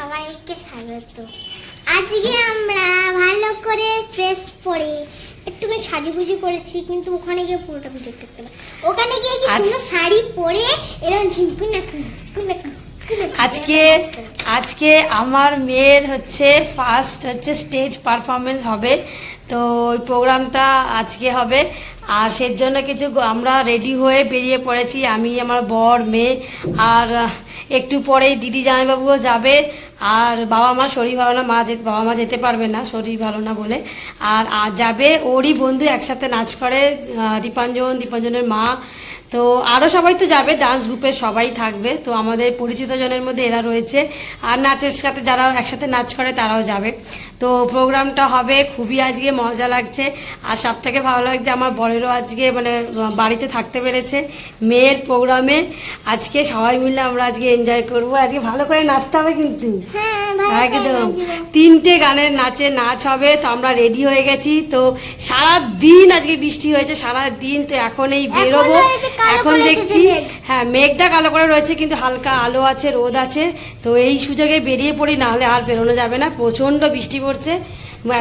সবাইকে স্বাগত। আজকে আমরা ভালো করে ড্রেস পরে একটুখানি সাজুগুজু করেছি, কিন্তু ওখানে গিয়ে পুরোটা ভিডিও দেখতে হবে। ওখানে গিয়ে কি সুন্দর শাড়ি পরে এরকম ঝুমকু না আজকে আমার মেয়ের ফার্স্ট স্টেজ পারফরমেন্স হবে। তো ওই প্রোগ্রামটা আজকে হবে, আর সের জন্য কিছু আমরা রেডি হয়ে বেরিয়ে পড়েছি। আমি, আমার বর, মেয়ে, আর একটু পরেই দিদি জামাইবাবুও যাবে। আর বাবা মা শরীর ভালো না, বাবা মা যেতে পারবে না, শরীর ভালো না বলে। আর যাবে ওরই বন্ধু, একসাথে নাচ করে, দীপাঞ্জনের মা। তো আরও সবাই তো যাবে, ডান্স গ্রুপের সবাই থাকবে। তো আমাদের পরিচিত জনের মধ্যে এরা রয়েছে, আর নাচের সাথে যারা একসাথে নাচ করে তারাও যাবে। তো প্রোগ্রামটা হবে, খুবই আজকে মজা লাগছে। আর সব থেকে ভালো লাগছে আমার বরেরও আজকে বাড়িতে থাকতে পেরেছে মেয়ের প্রোগ্রামে। আজকে সবাই মিলে আমরা আজকে এনজয় করব। আজকে ভালো করে নাচতে হবে কিন্তু, একদম 3টে গানের নাচ হবে। তো আমরা রেডি হয়ে গেছি। তো সারা দিন আজকে বৃষ্টি হয়েছে, সারা দিন। তো এখন এই বেরোবো, এখন দেখছি হ্যাঁ মেঘটা কালো করে রয়েছে, কিন্তু হালকা আলো আছে, রোদ আছে। তো এই সুযোগে বেরিয়ে পড়ি, না হলে আর বেরোনো যাবে না, প্রচণ্ড বৃষ্টি পড়ছে।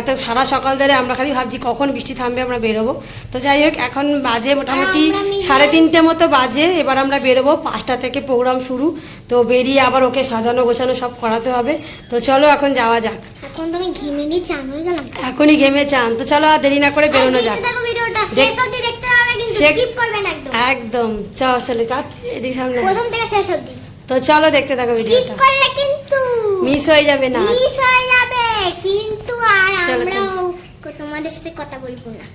এত সারা সকাল ধরে আমরা খালি ভাবছি কখন বৃষ্টি থামবে, আমরা বেরোবো। তো যাই হোক, এখন বাজে মোটামুটি 3:30 মতো বাজে। এবার আমরা বেরোবো, 5টা থেকে প্রোগ্রাম শুরু। তো বেরিয়ে আবার ওকে সাজানো গোছানো সব করাতে হবে। তো চলো এখন যাওয়া যাক। এখন তুমি ঘেমে গিয়ে চান হয়ে গেলাম, এখনই ঘেমে চান। তো চলো আর দেরি না করে বেরোনো যাক। একদম চলে কাট এদিকে সামনে, প্রথম থেকে শেষ অবধি। তো চলো দেখতে থাকো ভিডিওটা, কিন্তু মিস হয়ে যাবে না, মিস হয়ে যাবে কিন্তু। আর আমরাও তোমাদের সাথে কথা বলবো না।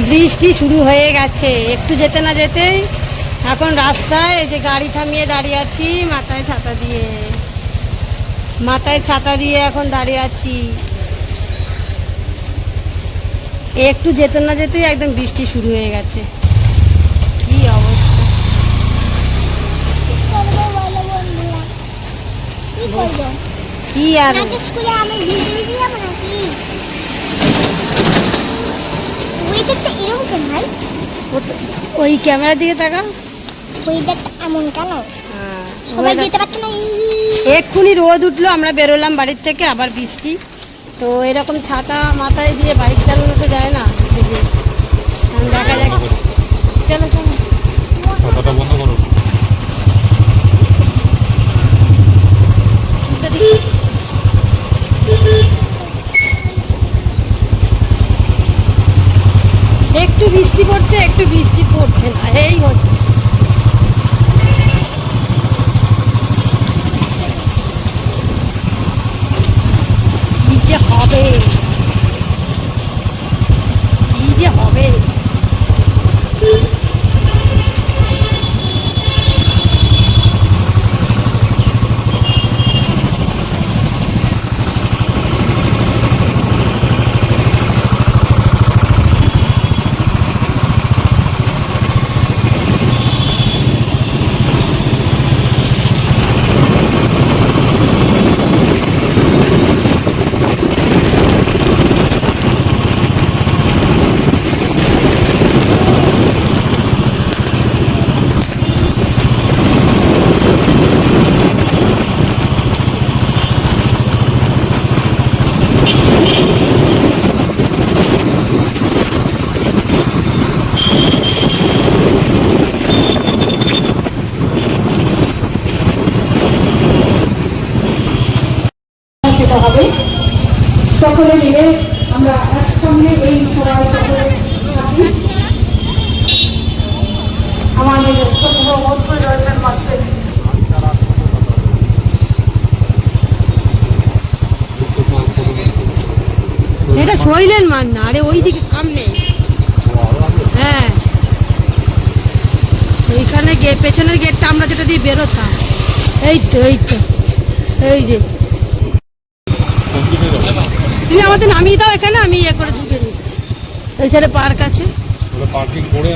বৃষ্টি শুরু হয়ে গেছে, একটু যেতে না যেতেই এখন রাস্তায় এই যে গাড়ি থামিয়ে দাঁড়িয়ে আছি, মাথায় ছাতা দিয়ে এখন দাঁড়িয়ে আছি। একটু যেতে না যেতেই একদম বৃষ্টি শুরু হয়ে গেছে, কি অবস্থা। কি আর স্কুলে আমি ভিডিও দিলাম নাকি? ওই ক্যামেরা দিকে তাকা, এমন কেন সবাই যেতে পারছে না? এক্ষুনি রোদ উঠলো, আমরা বেরোলাম বাড়ির থেকে, আবার বৃষ্টি। তো এরকম ছাতা মাথায় দিয়ে বাইক চালানো তো যায় না, দেখা যাক। চলো চলো, ছাতাটা বন্ধ করো। একটু বৃষ্টি পড়ছে, একটু বৃষ্টি পড়ছে না, এই হচ্ছে। কি যে হবে, কি যে হবে। হবে সকলে মিলে আমরা একসঙ্গে এই সবাই সকলে থাকি। আমাদের এটা শৈলেন মান না, আরে ওই দিকে সামনে, হ্যাঁ এইখানে পেছনের গেটটা আমরা যেটা দিয়ে বেরোতাম, এই যে তুমি আমাদের নামিয়ে দাও এখানে, আমি ইয়ে করে ঢুকে নিচ্ছি। ওইখানে পার্ক আছে, পার্কিং করে